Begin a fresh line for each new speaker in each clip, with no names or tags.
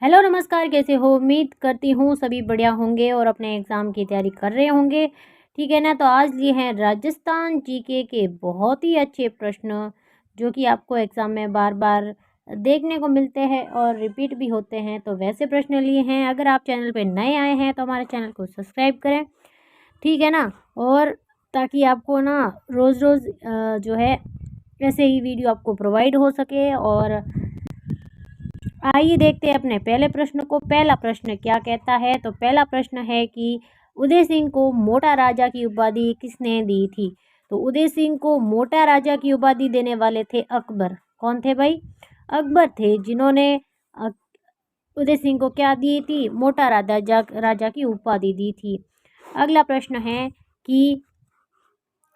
Hello नमस्कार, कैसे हो? उम्मीद करती हूँ सभी बढ़िया होंगे और अपने एग्ज़ाम की तैयारी कर रहे होंगे। ठीक है ना? तो आज लिए हैं राजस्थान जीके के बहुत ही अच्छे प्रश्न, जो कि आपको एग्ज़ाम में बार बार देखने को मिलते हैं और रिपीट भी होते हैं। तो वैसे प्रश्न लिए हैं। अगर आप चैनल पे नए आए हैं तो हमारे चैनल को सब्सक्राइब करें। ठीक है ना? और ताकि आपको ना रोज़ रोज़ जो है ऐसे ही वीडियो आपको प्रोवाइड हो सके। और आइए देखते हैं अपने पहले प्रश्न को। पहला प्रश्न क्या कहता है? तो पहला प्रश्न है कि उदय सिंह को मोटा राजा की उपाधि किसने दी थी? तो उदय सिंह को मोटा राजा की उपाधि देने वाले थे अकबर। कौन थे भाई? अकबर थे, जिन्होंने अ, उदय सिंह को क्या दी थी? मोटा राजा की उपाधि दी थी। अगला प्रश्न है कि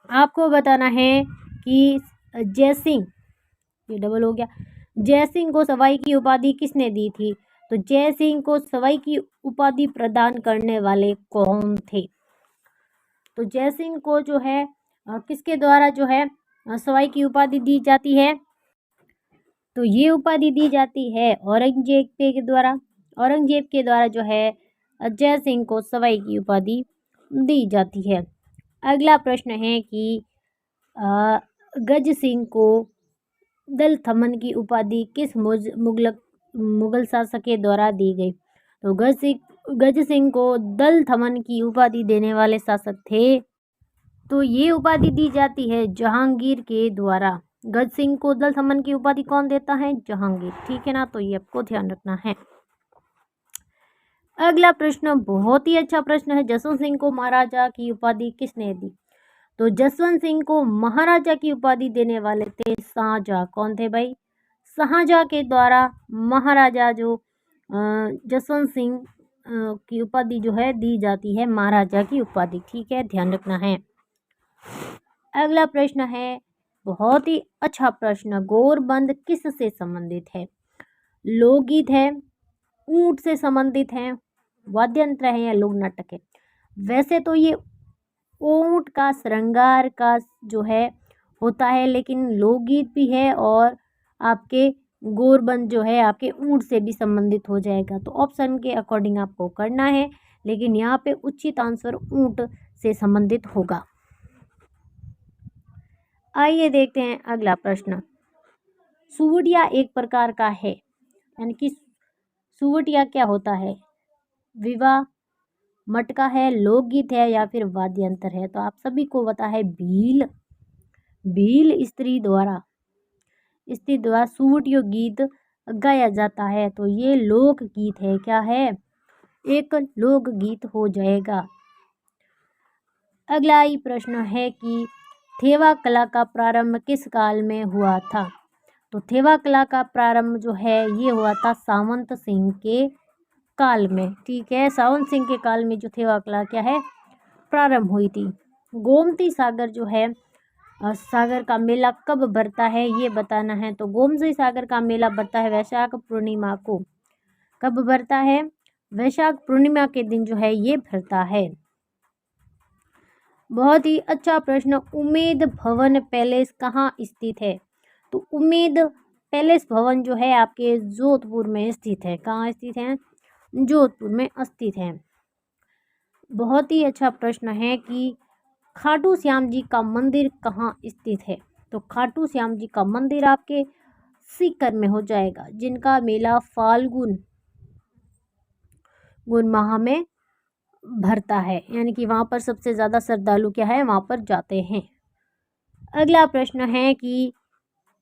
आपको बताना है कि जयसिंह, ये डबल हो गया, जयसिंह को सवाई की उपाधि किसने दी थी? तो जयसिंह को सवाई की उपाधि प्रदान करने वाले कौन थे? तो जयसिंह को जो है किसके द्वारा जो है सवाई की उपाधि दी जाती है? तो ये उपाधि दी जाती है औरंगजेब के द्वारा। औरंगजेब के द्वारा जो है जयसिंह को सवाई की उपाधि दी जाती है। अगला प्रश्न है कि गज सिंह को दल थमन की उपाधि किस मुगल शासक के द्वारा दी गई? तो गज सिंह को दल थमन की उपाधि देने वाले शासक थे। तो ये उपाधि दी जाती है जहांगीर के द्वारा। गज सिंह को दल थमन की उपाधि कौन देता है? जहांगीर। ठीक है ना? तो ये आपको ध्यान रखना है। अगला प्रश्न बहुत ही अच्छा प्रश्न है। जसवंत सिंह को महाराजा की उपाधि किसने दी? तो जसवंत सिंह को महाराजा की उपाधि देने वाले थे शाहजहां। कौन थे भाई? शाहजहां के द्वारा महाराजा जो जसवंत सिंह की उपाधि जो है दी जाती है, महाराजा की उपाधि। ठीक है, ध्यान रखना है। अगला प्रश्न है बहुत ही अच्छा प्रश्न। गौरबंद किस से संबंधित है? लोकगीत है, ऊंट से संबंधित है, वाद्य यंत्र है या लोक नाटक है? वैसे तो ये ऊंट का श्रृंगार का जो है होता है, लेकिन लोकगीत भी है और आपके गौरबंद जो है आपके ऊंट से भी संबंधित हो जाएगा। तो ऑप्शन के अकॉर्डिंग आपको करना है, लेकिन यहाँ पे उचित आंसर ऊंट से संबंधित होगा। आइए देखते हैं अगला प्रश्न। सुवटिया एक प्रकार का है, यानी कि सुवटिया क्या होता है? विवाह, मटका है, लोकगीत है या फिर वाद्य यंत्र है? तो आप सभी को पता है भील। भील स्त्री द्वारा सुवटिया गीत गाया जाता है। तो ये लोक गीत है। क्या है? एक लोक गीत हो जाएगा। अगला ही प्रश्न है कि थेवा कला का प्रारंभ किस काल में हुआ था? तो थेवा कला का प्रारंभ जो है ये हुआ था सावंत सिंह के काल में। ठीक है, सावंत सिंह के काल में जो थेवा कला क्या है प्रारंभ हुई थी। गोमती सागर जो है सागर का मेला कब भरता है ये बताना है। तो गोमती सागर का मेला भरता है वैशाख पूर्णिमा को। कब भरता है? वैशाख पूर्णिमा के दिन जो है ये भरता है। बहुत ही अच्छा प्रश्न। उम्मेद भवन पैलेस कहाँ स्थित है? तो उम्मेद पैलेस भवन जो है आपके जोधपुर में स्थित है। कहाँ स्थित है? जोधपुर में स्थित है। बहुत ही अच्छा प्रश्न है कि खाटू श्याम जी का मंदिर कहाँ स्थित है? तो खाटू श्याम जी का मंदिर आपके सीकर में हो जाएगा, जिनका मेला फाल्गुन माह में भरता है, यानी कि वहाँ पर सबसे ज़्यादा श्रद्धालु क्या है वहाँ पर जाते हैं। अगला प्रश्न है कि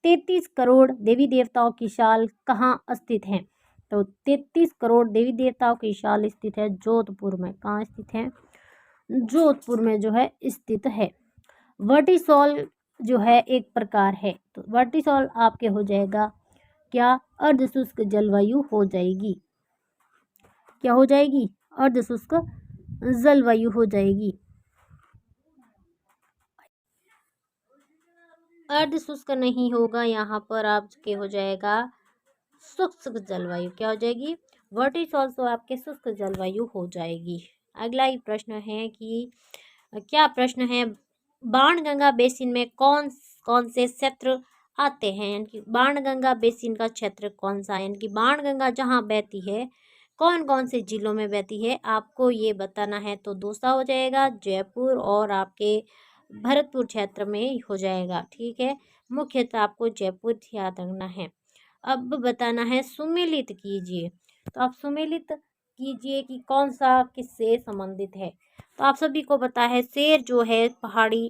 33 करोड़ देवी देवताओं की शाल कहाँ स्थित है? तो 33 करोड़ देवी देवताओं की शाल स्थित है जोधपुर में। कहाँ स्थित है? जोधपुर में जो है स्थित है। वर्टिसॉल जो है एक प्रकार है। तो वर्टिसॉल आपके हो जाएगा क्या? अर्धशुष्क जलवायु हो जाएगी। क्या हो जाएगी? अर्धशुष्क जलवायु हो जाएगी। अर्धशुष्क नहीं होगा, यहाँ पर आपके हो जाएगा शुष्क जलवायु। क्या हो जाएगी? वर्टिसॉल तो आपके शुष्क जलवायु हो जाएगी। अगला ही प्रश्न है कि क्या प्रश्न है? बाणगंगा बेसिन में कौन कौन से क्षेत्र आते हैं। यानी कि बाणगंगा बेसिन का क्षेत्र कौन सा है, यानी कि बाणगंगा जहाँ बहती है कौन कौन से जिलों में बहती है, आपको ये बताना है। तो दूसरा हो जाएगा जयपुर और आपके भरतपुर क्षेत्र में हो जाएगा। ठीक है, मुख्यतः आपको जयपुर याद रखना है। अब बताना है सुमेलित कीजिए। तो आप सुमेलित कीजिए कि कौन सा किससे संबंधित है। तो आप सभी को पता है शेर जो है पहाड़ी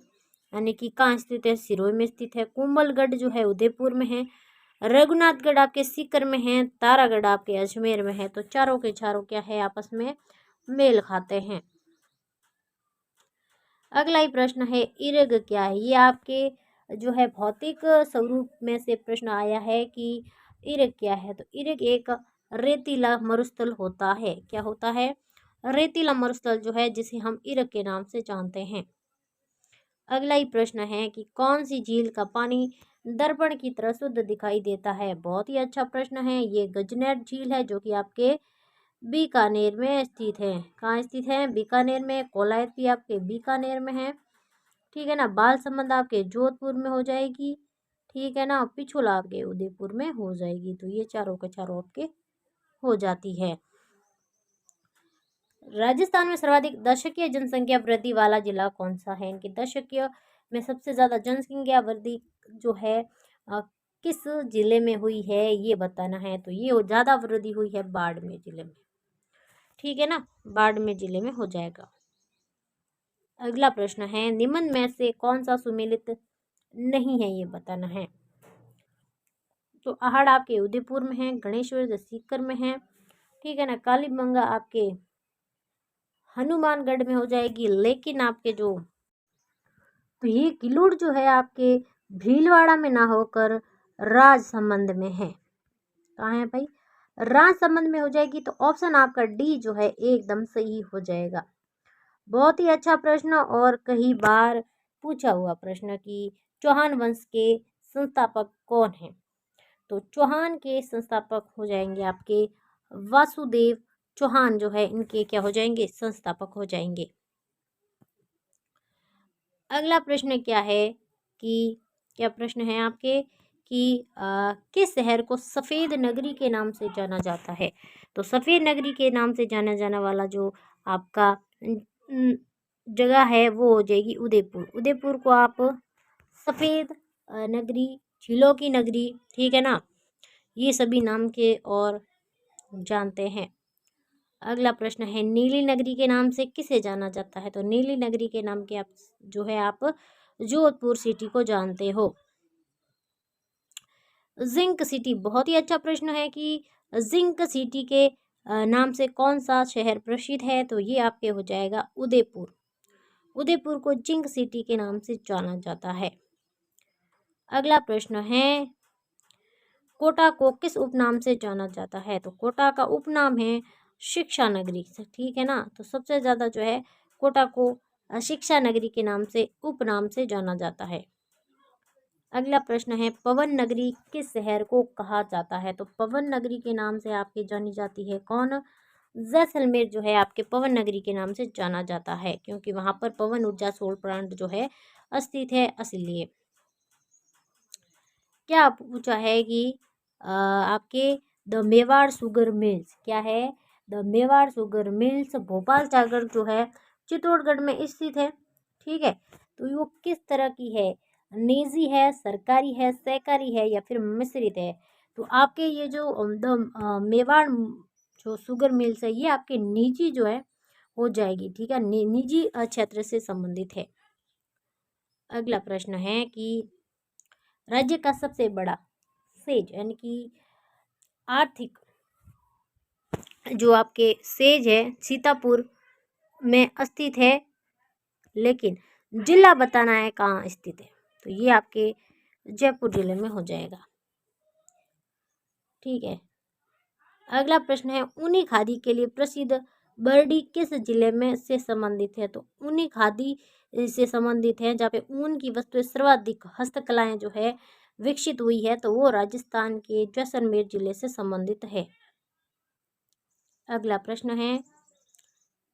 यानी कि कहाँ स्थित है, सिरोही में स्थित है। कुंभलगढ़ जो है उदयपुर में है। रघुनाथगढ़ आपके सीकर में है। तारागढ़ आपके अजमेर में है। तो चारों के चारों क्या है, आपस में मेल खाते हैं। अगला ही प्रश्न है इर्ग क्या है। ये आपके जो है भौतिक स्वरूप में से प्रश्न आया है कि इर्ग क्या है। तो इर्ग एक रेतीला मरुस्थल होता है। क्या होता है, रेतीला मरुस्थल जो है जिसे हम इर्ग के नाम से जानते हैं। अगला ही प्रश्न है कि कौन सी झील का पानी दर्पण की तरह शुद्ध दिखाई देता है। बहुत ही अच्छा प्रश्न है। ये गजनेर झील है जो कि आपके बीकानेर में स्थित है। कहाँ स्थित है, बीकानेर में। कोलायत भी आपके बीकानेर में है। ठीक है ना। बालसमंद आपके जोधपुर में हो जाएगी। ठीक है ना। पिछोला आपके उदयपुर में हो जाएगी। तो ये चारों के चारों आपके हो जाती है। राजस्थान में सर्वाधिक दशकीय जनसंख्या वृद्धि वाला जिला कौन सा है। इनकी दशकीय में सबसे ज्यादा जनसंख्या वृद्धि जो है किस जिले में हुई है ये बताना है। तो ये ज्यादा वृद्धि हुई है बाड़मेर जिले में। ठीक है ना, बाड़मेर जिले में हो जाएगा। अगला प्रश्न है निम्न में से कौन सा सुमेलित नहीं है, ये बताना है। तो आहड़ आपके उदयपुर में है। गणेश्वर सीकर में है। ठीक है ना। कालीबंगा आपके हनुमानगढ़ में हो जाएगी। लेकिन आपके जो तो ये किलोड़ जो है आपके भीलवाड़ा में ना होकर राजसमंद में है। कहाँ है भाई, राजसमंद में हो जाएगी। तो ऑप्शन आपका डी जो है एकदम सही हो जाएगा। बहुत ही अच्छा प्रश्न और कई बार पूछा हुआ प्रश्न कि चौहान वंश के संस्थापक कौन है। तो चौहान के संस्थापक हो जाएंगे आपके वासुदेव चौहान जो है इनके क्या हो जाएंगे, संस्थापक हो जाएंगे। अगला प्रश्न क्या है कि क्या प्रश्न है आपके कि किस शहर को सफ़ेद नगरी के नाम से जाना जाता है। तो सफ़ेद नगरी के नाम से जाना जाने वाला जो आपका जगह है वो हो जाएगी उदयपुर। उदयपुर को आप सफ़ेद नगरी, झीलों की नगरी, ठीक है ना, ये सभी नाम के और जानते हैं। अगला प्रश्न है नीली नगरी के नाम से किसे जाना जाता है। तो नीली नगरी के नाम के आप जो है आप जोधपुर सिटी को जानते हो। जिंक सिटी, बहुत ही अच्छा प्रश्न है कि जिंक सिटी के नाम से कौन सा शहर प्रसिद्ध है। तो ये आपके हो जाएगा उदयपुर। उदयपुर को जिंक सिटी के नाम से जाना जाता है। अगला प्रश्न है कोटा को किस उपनाम से जाना जाता है। तो कोटा का उपनाम है शिक्षा नगरी से। ठीक है ना। तो सबसे ज़्यादा जो है कोटा को शिक्षा नगरी के नाम से उपनाम से जाना जाता है। अगला प्रश्न है पवन नगरी किस शहर को कहा जाता है। तो पवन नगरी के नाम से आपकी जानी जाती है कौन, जैसलमेर जो है आपके पवन नगरी के नाम से जाना जाता है, क्योंकि वहाँ पर पवन ऊर्जा सौर प्लांट जो है स्थित है इसलिए। क्या पूछा है कि आपके द मेवाड़ शुगर मिल्स क्या है। The Mewar sugar mills Bhopal Sagar जो है चित्तौड़गढ़ में स्थित है। ठीक है। तो वो किस तरह की है, निजी है, सरकारी है, सहकारी है या फिर मिश्रित है। तो आपके ये जो द मेवाड़ जो शुगर मिल्स है ये आपके निजी जो है हो जाएगी। ठीक है, निजी क्षेत्र से संबंधित है। अगला प्रश्न है कि राज्य का सबसे बड़ा सेज यानी कि आर्थिक जो आपके सेज है सीतापुर में स्थित है, लेकिन जिला बताना है कहाँ स्थित है। तो ये आपके जयपुर जिले में हो जाएगा। ठीक है। अगला प्रश्न है ऊनी खादी के लिए प्रसिद्ध बरडी किस जिले में से संबंधित है। तो ऊनी खादी से संबंधित है जहाँ पे ऊन की वस्तुएं सर्वाधिक हस्तकलाएं जो है विकसित हुई है, तो वो राजस्थान के जैसलमेर जिले से संबंधित है। अगला प्रश्न है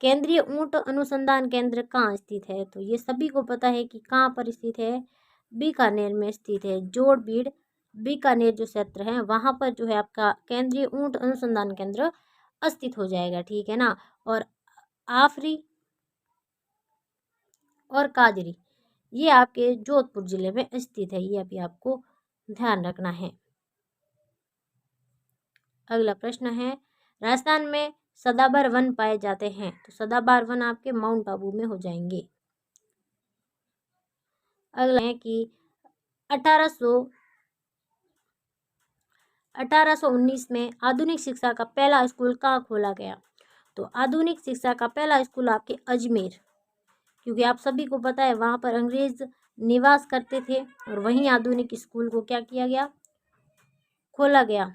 केंद्रीय ऊंट अनुसंधान केंद्र कहाँ स्थित है। तो ये सभी को पता है कि कहाँ पर स्थित है, बीकानेर में स्थित है। जोड़बीड़ बीकानेर जो क्षेत्र है वहाँ पर जो है आपका केंद्रीय ऊंट अनुसंधान केंद्र स्थित हो जाएगा, ठीक है ना। और आफरी और काजरी ये आपके जोधपुर जिले में स्थित है, ये अभी आपको ध्यान रखना है। अगला प्रश्न है, राजस्थान में सदाबहार वन पाए जाते हैं, तो सदाबहार वन आपके माउंट आबू में हो जाएंगे। अगला है कि 1819 में आधुनिक शिक्षा का पहला स्कूल कहाँ खोला गया, तो आधुनिक शिक्षा का पहला स्कूल आपके अजमेर, क्योंकि आप सभी को पता है वहाँ पर अंग्रेज निवास करते थे और वहीं आधुनिक स्कूल को क्या किया गया, खोला गया।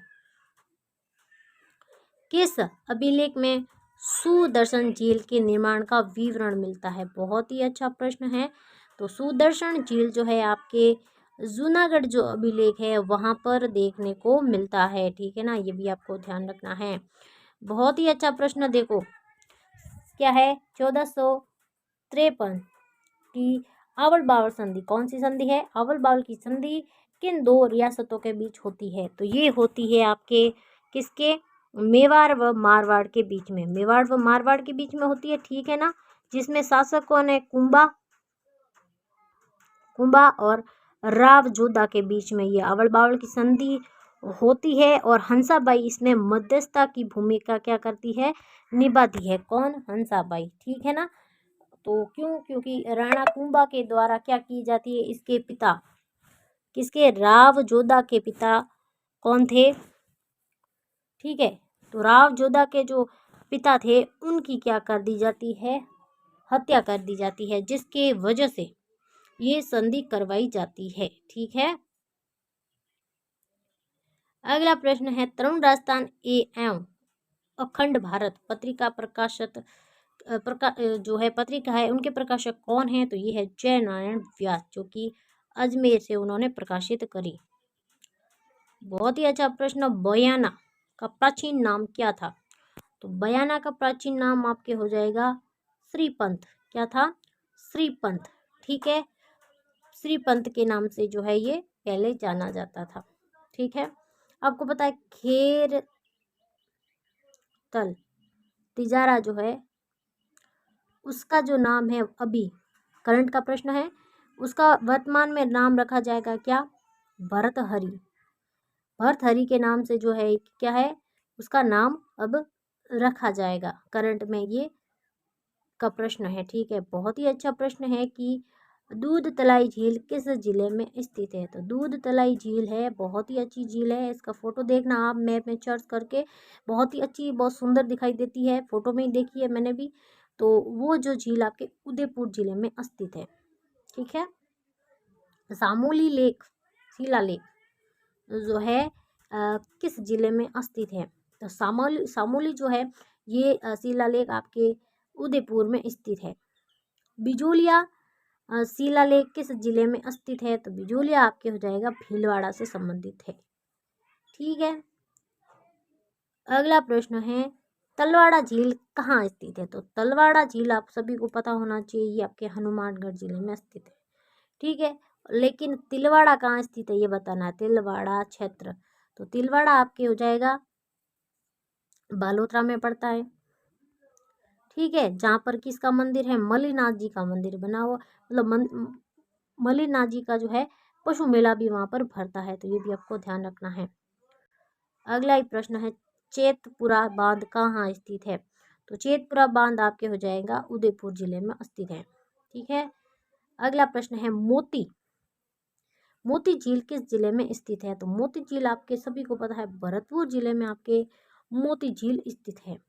किस अभिलेख में सुदर्शन झील के निर्माण का विवरण मिलता है, बहुत ही अच्छा प्रश्न है। तो सुदर्शन झील जो है आपके जूनागढ़ जो अभिलेख है वहाँ पर देखने को मिलता है, ठीक है ना, ये भी आपको ध्यान रखना है। बहुत ही अच्छा प्रश्न, देखो क्या है, 1453 की आवल बावल संधि कौन सी संधि है, आवल बावल की संधि किन दो रियासतों के बीच होती है, तो ये होती है आपके किसके, मेवाड़ व मारवाड़ के बीच में, मेवाड़ व मारवाड़ के बीच में होती है, ठीक है ना। जिसमें शासक कौन है, कुंभा और राव जोधा के बीच में ये आवल बावल की संधि होती है। और हंसाबाई इसमें मध्यस्थता की भूमिका क्या करती है, निभाती है, कौन, हंसाबाई, ठीक है ना। तो क्यों, क्योंकि राणा कुंभा के द्वारा क्या की जाती है, इसके पिता किसके, राव जोधा के पिता कौन थे, ठीक है। तो राव जोधा के जो पिता थे उनकी क्या कर दी जाती है, हत्या कर दी जाती है, जिसके वजह से ये संधि करवाई जाती है, ठीक है। अगला प्रश्न है, तरुण राजस्थान एवं अखंड भारत पत्रिका जो है पत्रिका है उनके प्रकाशक कौन है, तो ये है जय नारायण व्यास, जो कि अजमेर से उन्होंने प्रकाशित करी। बहुत ही अच्छा प्रश्न, बयाना का प्राचीन नाम क्या था, तो बयाना का प्राचीन नाम आपके हो जाएगा श्रीपंथ, क्या था, श्रीपंथ, ठीक है। श्रीपंथ के नाम से जो है ये पहले जाना जाता था, ठीक है। आपको पता है खेर तल तिजारा जो है उसका जो नाम है, अभी करंट का प्रश्न है, उसका वर्तमान में नाम रखा जाएगा क्या, भर्तहरि, भर्तहरि के नाम से जो है क्या है, उसका नाम अब रखा जाएगा, करंट में ये का प्रश्न है, ठीक है। बहुत ही अच्छा प्रश्न है कि दूध तलाई झील किस जिले में स्थित है, तो दूध तलाई झील है, बहुत ही अच्छी झील है, इसका फोटो देखना आप मैप में सर्च करके, बहुत ही अच्छी, बहुत सुंदर दिखाई देती है, फोटो में ही देखी है मैंने भी। तो वो जो झील आपके उदयपुर जिले में स्थित है, ठीक है। सामोली लेक, शिला लेक जो है किस जिले में स्थित है, तो सामोली जो है ये शिला लेक आपके उदयपुर में स्थित है। बिजोलिया शिला लेक किस जिले में स्थित है, तो बिजोलिया आपके हो जाएगा भीलवाड़ा से संबंधित है, ठीक है। अगला प्रश्न है, तलवाड़ा झील कहाँ स्थित है, तो तलवाड़ा झील आप सभी को पता होना चाहिए, ये आपके हनुमानगढ़ जिले में स्थित है, ठीक है। लेकिन तिलवाड़ा कहाँ स्थित है ये बताना है, तिलवाड़ा क्षेत्र, तो तिलवाड़ा आपके हो जाएगा बालोतरा में पड़ता है, ठीक है। जहाँ पर किसका मंदिर है, मल्लिनाथ जी का मंदिर बना हुआ, मतलब मल्लिनाथ जी का जो है पशु मेला भी वहाँ पर भरता है, तो ये भी आपको ध्यान रखना है। अगला ही प्रश्न है, चेतपुरा बांध कहाँ स्थित है, तो चेतपुरा बांध आपके हो जाएगा उदयपुर जिले में स्थित है, ठीक है। अगला प्रश्न है, मोती झील किस जिले में स्थित है, तो मोती झील आपके सभी को पता है भरतपुर जिले में आपके मोती झील स्थित है।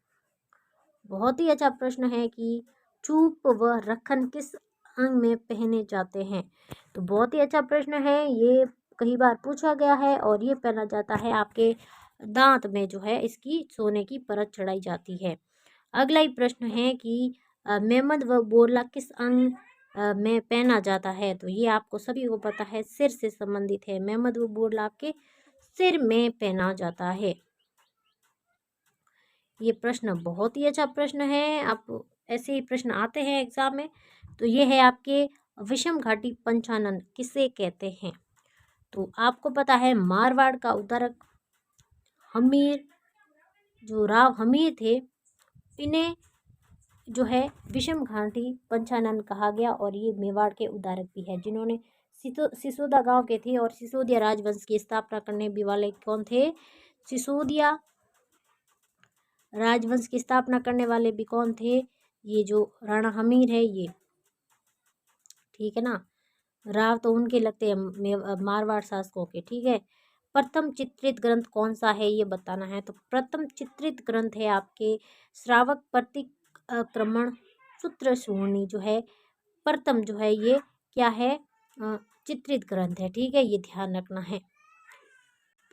बहुत ही अच्छा प्रश्न है कि चूप व रखन किस अंग में पहने जाते हैं, तो बहुत ही अच्छा प्रश्न है, ये कई बार पूछा गया है, और ये पहना जाता है आपके दांत में जो है इसकी सोने की परत चढ़ाई जाती है। अगला ही प्रश्न है कि मेमद व बोरला किस अंग में पहना जाता है, तो ये आपको सभी को पता है सिर से संबंधित है, मेमद व बोरला आपके सिर में पहना जाता है। ये प्रश्न बहुत ही अच्छा प्रश्न है, आप ऐसे ही प्रश्न आते हैं एग्जाम में। तो ये है आपके विषम घाटी पंचानन किसे कहते हैं, तो आपको पता है मारवाड़ का उद्धारक हमीर, जो राव हमीर थे, इन्हें जो है विषम घाटी पंचानन कहा गया, और ये मेवाड़ के उद्धारक भी है, जिन्होंने सिसोदा गांव के थे। और सिसोदिया राजवंश की स्थापना करने भी वाले कौन थे? सिसोदिया राजवंश की स्थापना करने वाले भी कौन थे? ये जो राणा हमीर है ये, ठीक है ना। राव तो उनके लगते हैं मारवाड़ शासकों के, ठीक है। प्रथम चित्रित ग्रंथ कौन सा है ये बताना है। तो प्रथम चित्रित ग्रंथ है आपके श्रावक प्रतिक्रमण सूत्र सूर्णी, जो है प्रथम जो है ये क्या है? चित्रित ग्रंथ है, ठीक है, ये ध्यान रखना है।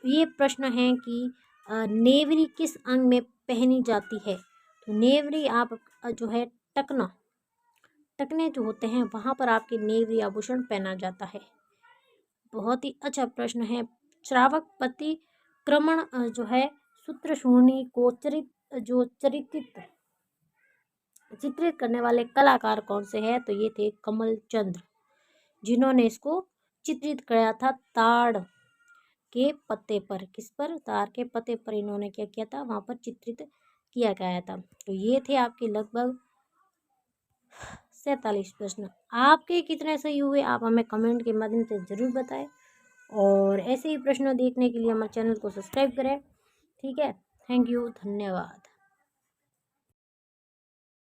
ये प्रश्न है कि नेवरी किस अंग में पहनी जाती है? तो नेवरी आप जो है टकने जो होते हैं वहाँ पर आपके नेवरी आभूषण पहना जाता है। बहुत ही अच्छा प्रश्न है। श्रावक प्रतिक्रमण जो है सूत्र शून्य को चित्रित करने वाले कलाकार कौन से हैं? तो ये थे कमल चंद्र, जिन्होंने इसको चित्रित किया था ताड़ के पत्ते पर। किस पर? ताड़ के पत्ते पर इन्होंने क्या किया था? वहां पर चित्रित किया गया था। तो ये थे आपके लगभग 47 प्रश्न। आपके कितने सही हुए आप हमें कमेंट के माध्यम से ज़रूर बताएं, और ऐसे ही प्रश्न देखने के लिए हमारे चैनल को सब्सक्राइब करें, ठीक है। थैंक यू, धन्यवाद।